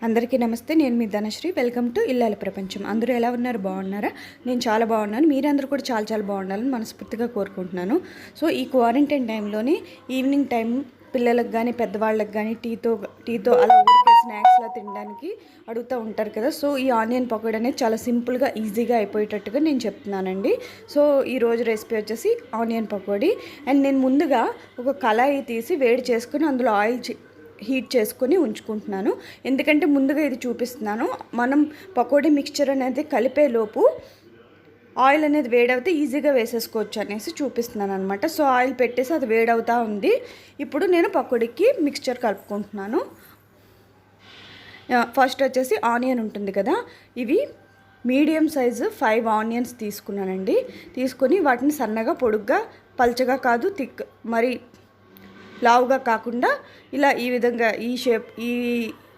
అందరికీ నమస్తే. నేను మీ ధనశ్రీ. వెల్కమ్ టు ఇల్లాల ప్రపంచం. అందరూ ఎలా ఉన్నారు? బాగున్నారా? నేను చాలా బాగున్నాను. మీరందరూ కూడా చాలా చాలా బాగుండాలని మనస్ఫూర్తిగా కోరుకుంటున్నాను. సో ఈ క్వారంటైన్ టైంలోని ఈవినింగ్ టైం పిల్లలకు కానీ పెద్దవాళ్ళకి కానీ టీతో అలా ఊరికే స్నాక్స్లా తినడానికి అడుగుతూ ఉంటారు కదా. సో ఈ ఆనియన్ పకోడీ అనేది చాలా సింపుల్గా ఈజీగా అయిపోయేటట్టుగా నేను చెప్తున్నానండి. సో ఈరోజు రెసిపీ వచ్చేసి ఆనియన్ పకోడీ. అండ్ నేను ముందుగా ఒక కళాయి తీసి వేడి చేసుకుని అందులో ఆయిల్ హీట్ చేసుకొని ఉంచుకుంటున్నాను. ఎందుకంటే ముందుగా ఇది చూపిస్తున్నాను, మనం పకోడీ మిక్స్చర్ అనేది కలిపేలోపు ఆయిల్ అనేది వేడవుతే ఈజీగా వేసేసుకోవచ్చు అనేసి చూపిస్తున్నాను అనమాట. సో ఆయిల్ పెట్టేసి అది వేడవుతూ ఉంది. ఇప్పుడు నేను పకోడీకి మిక్స్చర్ కలుపుకుంటున్నాను. ఫస్ట్ వచ్చేసి ఆనియన్ ఉంటుంది కదా, ఇవి మీడియం సైజు 5 ఆనియన్స్ తీసుకున్నానండి. తీసుకొని వాటిని సన్నగా పొడుగ్గా, పల్చగా కాదు థిక్ మరి లావుగా కాకుండా ఇలా ఈ విధంగా ఈ షేప్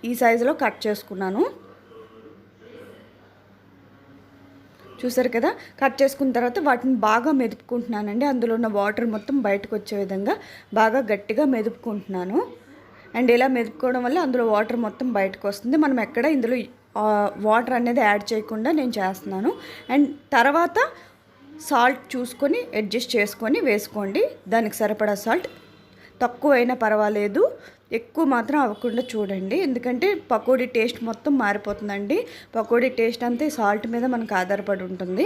ఈ సైజులో కట్ చేసుకున్నాను. చూసారు కదా. కట్ చేసుకున్న తర్వాత వాటిని బాగా మెదుపుకుంటున్నానండి. అందులో ఉన్న వాటర్ మొత్తం బయటకు వచ్చే విధంగా బాగా గట్టిగా మెదుపుకుంటున్నాను. అండ్ ఇలా మెదుపుకోవడం వల్ల అందులో వాటర్ మొత్తం బయటకు వస్తుంది. మనం ఎక్కడ ఇందులో వాటర్ అనేది యాడ్ చేయకుండా నేను చేస్తున్నాను. అండ్ తర్వాత సాల్ట్ చూసుకొని అడ్జస్ట్ చేసుకొని వేసుకోండి. దానికి సరిపడా సాల్ట్, తక్కువైనా పర్వాలేదు, ఎక్కువ మాత్రం అవ్వకుండా చూడండి. ఎందుకంటే పకోడీ టేస్ట్ మొత్తం మారిపోతుందండి. పకోడీ టేస్ట్ అంతే సాల్ట్ మీద మనకు ఆధారపడి ఉంటుంది.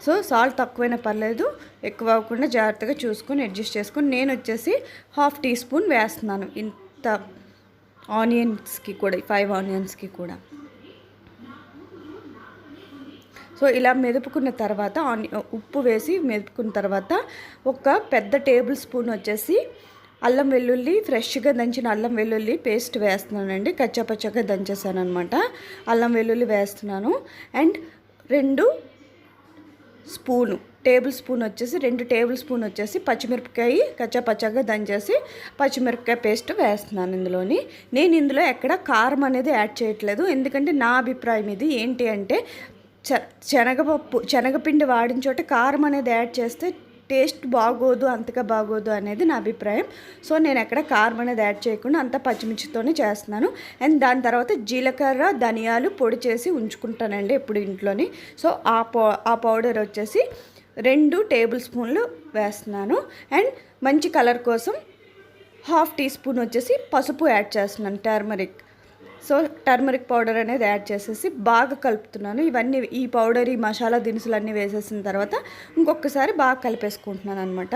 సో సాల్ట్ తక్కువైనా పర్లేదు, ఎక్కువ అవ్వకుండా జాగ్రత్తగా చూసుకొని అడ్జస్ట్ చేసుకొని నేను వచ్చేసి 1/2 టీ స్పూన్ వేస్తున్నాను ఇంత ఆనియన్స్కి కూడా, 5 ఆనియన్స్కి కూడా. సో ఇలా మెదుపుకున్న తర్వాత ఉప్పు వేసి మెదుపుకున్న తర్వాత ఒక పెద్ద టేబుల్ స్పూన్ వచ్చేసి అల్లం వెల్లుల్లి, ఫ్రెష్గా దంచిన అల్లం వెల్లుల్లి పేస్ట్ వేస్తున్నానండి. కచ్చాపచ్చగా దంచేసాను అనమాట. అల్లం వెల్లుల్లి వేస్తున్నాను. అండ్ 2 టేబుల్ స్పూన్ వచ్చేసి పచ్చిమిరపకాయ కచ్చాపచ్చగా దంచేసి పచ్చిమిరపకాయ పేస్ట్ వేస్తున్నాను ఇందులోని. నేను ఇందులో ఎక్కడ కారం అనేది యాడ్ చేయట్లేదు. ఎందుకంటే నా అభిప్రాయం ఇది ఏంటి అంటే శనగపిండి వాడిన చోట కారం అనేది యాడ్ చేస్తే టేస్ట్ బాగోదు, అంతగా బాగోదు అనేది నా అభిప్రాయం. సో నేను ఎక్కడ కారం అనేది యాడ్ చేయకుండా అంతా పచ్చిమిర్చితోనే చేస్తున్నాను. అండ్ దాని తర్వాత జీలకర్ర, ధనియాలు పొడి చేసి ఉంచుకుంటానండి ఎప్పుడు ఇంట్లోని. సో ఆ పౌడర్ వచ్చేసి 2 టేబుల్ స్పూన్లు వేస్తున్నాను. అండ్ మంచి కలర్ కోసం 1/2 టీ స్పూన్ వచ్చేసి పసుపు యాడ్ చేస్తున్నాను, టర్మరిక్. సో టర్మరిక్ పౌడర్ అనేది యాడ్ చేసేసి బాగా కలుపుతున్నాను. ఇవన్నీ ఈ పౌడర్, ఈ మసాలా దినుసులు అన్నీ వేసేసిన తర్వాత ఇంకొకసారి బాగా కలిపేసుకుంటున్నాను అనమాట.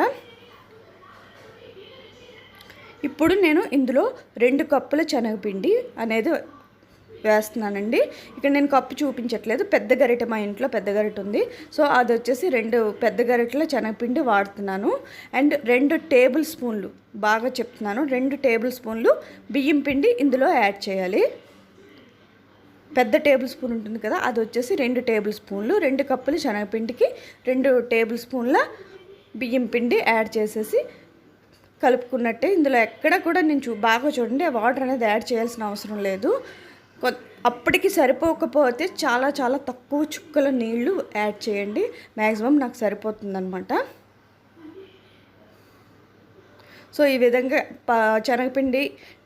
ఇప్పుడు నేను ఇందులో 2 కప్పుల శనగపిండి అనేది వేస్తున్నానండి. ఇక్కడ నేను కప్పు చూపించట్లేదు, పెద్ద గరిటె, మా ఇంట్లో పెద్ద గరిటె ఉంది. సో అది వచ్చేసి 2 పెద్ద గరిటెల శనగపిండి వాడుతున్నాను. అండ్ 2 టేబుల్ స్పూన్లు, బాగా చెప్తున్నాను, 2 టేబుల్ స్పూన్లు బియ్యం పిండి ఇందులో యాడ్ చేయాలి. పెద్ద టేబుల్ స్పూన్ ఉంటుంది కదా, అది వచ్చేసి 2 టేబుల్ స్పూన్లు. 2 కప్పులు శనగపిండికి 2 టేబుల్ స్పూన్ల బియ్యం పిండి యాడ్ చేసేసి కలుపుకున్నట్టే. ఇందులో ఎక్కడ కూడా నేను బాగా చూడండి, ఆ వాటర్ అనేది యాడ్ చేయాల్సిన అవసరం లేదు. అప్పటికి సరిపోకపోతే చాలా చాలా తక్కువ చుక్కల నీళ్లు యాడ్ చేయండి. మ్యాక్సిమం నాకు సరిపోతుందన్నమాట. సో ఈ విధంగా శనగపిండి,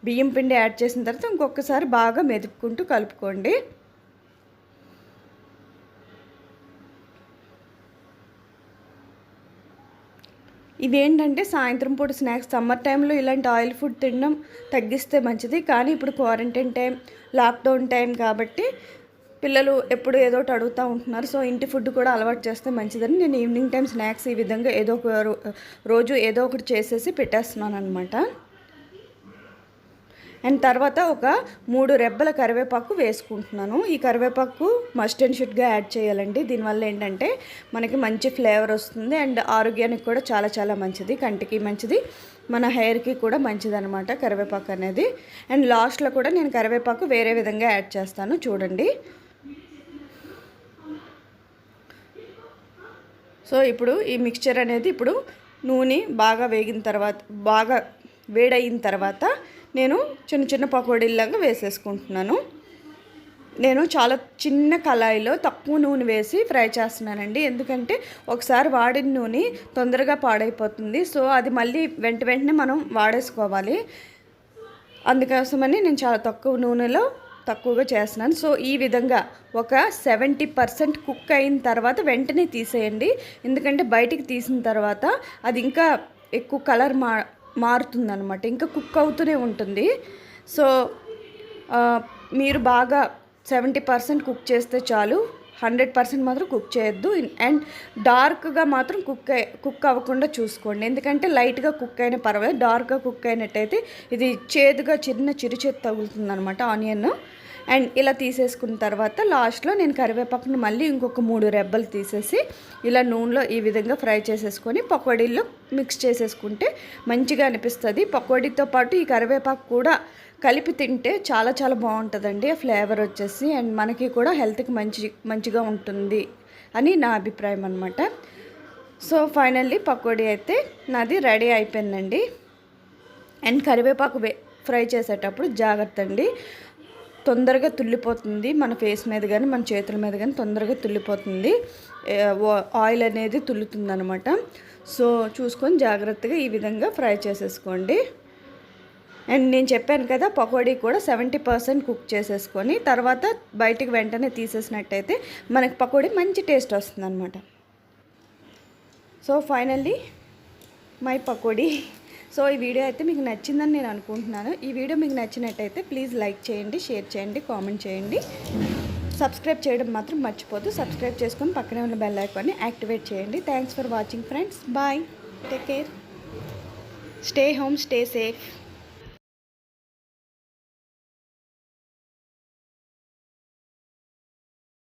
బియ్యం పిండి యాడ్ చేసిన తర్వాత ఇంకొకసారి బాగా మెదుపుకుంటూ కలుపుకోండి. ఇవేంటంటే సాయంత్రం పూట స్నాక్స్. సమ్మర్ టైంలో ఇలాంటి ఆయిల్ ఫుడ్ తినడం తగ్గిస్తే మంచిది. కానీ ఇప్పుడు క్వారంటైన్ టైం, లాక్డౌన్ టైం కాబట్టి పిల్లలు ఎప్పుడు ఏదో ఒకటి అడుగుతూ ఉంటున్నారు. సో ఇంటి ఫుడ్ కూడా అలవాటు చేస్తే మంచిదని నేను ఈవినింగ్ టైం స్నాక్స్ ఈ విధంగా ఏదో ఒక రోజు ఏదో ఒకటి చేసేసి పెట్టేస్తున్నాను అనమాట. అండ్ తర్వాత ఒక 3 రెబ్బల కరివేపాకు వేసుకుంటున్నాను. ఈ కరివేపాకు మస్ట్ అండ్ షుడ్గా యాడ్ చేయాలండి. దీనివల్ల ఏంటంటే మనకి మంచి ఫ్లేవర్ వస్తుంది. అండ్ ఆరోగ్యానికి కూడా చాలా చాలా మంచిది, కంటికి మంచిది, మన హెయిర్కి కూడా మంచిది అనమాట కరివేపాకు అనేది. అండ్ లాస్ట్లో కూడా నేను కరివేపాకు వేరే విధంగా యాడ్ చేస్తాను, చూడండి. సో ఇప్పుడు ఈ మిక్స్చర్ అనేది ఇప్పుడు నూనె బాగా వేగిన తర్వాత, బాగా వేడయిన తర్వాత నేను చిన్న చిన్న పకోడీలాగా వేసేసుకుంటున్నాను. నేను చాలా చిన్న కళాయిలో తక్కువ నూనె వేసి ఫ్రై చేస్తున్నానండి. ఎందుకంటే ఒకసారి వాడిన నూనె తొందరగా పాడైపోతుంది. సో అది మళ్ళీ వెంటనే మనం వాడేసుకోవాలి. అందుకోసమని నేను చాలా తక్కువ నూనెలో తక్కువగా చేస్తున్నాను. సో ఈ విధంగా ఒక 70% కుక్ అయిన తర్వాత వెంటనే తీసేయండి. ఎందుకంటే బయటికి తీసిన తర్వాత అది ఇంకా ఎక్కువ కలర్ మారుతుందన్నమాట, ఇంకా కుక్ అవుతూనే ఉంటుంది. సో మీరు బాగా 70% కుక్ చేస్తే చాలు, 100% మాత్రం కుక్ చేయొద్దు. అండ్ డార్క్గా మాత్రం కుక్ అవ్వకుండా చూసుకోండి. ఎందుకంటే లైట్గా కుక్ అయినా పర్వాలేదు, డార్క్గా కుక్ అయినట్టయితే ఇది చేదుగా చిరుచేదు తగులుతుంది అనమాట ఆనియన్. అండ్ ఇలా తీసేసుకున్న తర్వాత లాస్ట్లో నేను కరివేపాకును మళ్ళీ ఇంకొక 3 రెబ్బలు తీసేసి ఇలా నూనెలో ఈ విధంగా ఫ్రై చేసేసుకొని పకోడీల్లో మిక్స్ చేసేసుకుంటే మంచిగా అనిపిస్తుంది. పకోడీతో పాటు ఈ కరివేపాకు కూడా కలిపి తింటే చాలా చాలా బాగుంటుందండి ఆ ఫ్లేవర్ వచ్చేసి. అండ్ మనకి కూడా హెల్త్కి మంచిగా ఉంటుంది అని నా అభిప్రాయం అనమాట. సో ఫైనల్లీ పకోడీ అయితే నాది రెడీ అయిపోయిందండి. అండ్ కరివేపాకు ఫ్రై చేసేటప్పుడు జాగ్రత్త అండి, తొందరగా తుల్లిపోతుంది. మన ఫేస్ మీద కానీ మన చేతుల మీద కానీ తొందరగా తుల్లిపోతుంది, ఆయిల్ అనేది తుల్లుతుంది అనమాట. సో చూసుకొని జాగ్రత్తగా ఈ విధంగా ఫ్రై చేసేసుకోండి. అండ్ నేను చెప్పాను కదా, పకోడీ కూడా 70% కుక్ చేసేసుకొని తర్వాత బయటికి వెంటనే తీసేసినట్టయితే మనకి పకోడీ మంచి టేస్ట్ వస్తుంది అనమాట. So finally my pakodi. So ఈ వీడియో అయితే మీకు నచ్చిందని నేను అనుకుంటున్నాను. ఈ వీడియో మీకు నచ్చినట్టయితే ప్లీజ్ లైక్ చేయండి, షేర్ చేయండి, కామెంట్ చేయండి. సబ్స్క్రైబ్ చేయడం మాత్రం మర్చిపోద్దు. సబ్స్క్రైబ్ చేసుకొని పక్కనే ఉన్న బెల్ ఐకాన్ని యాక్టివేట్ చేయండి. Thanks for watching friends. Bye, take care, stay home, stay safe.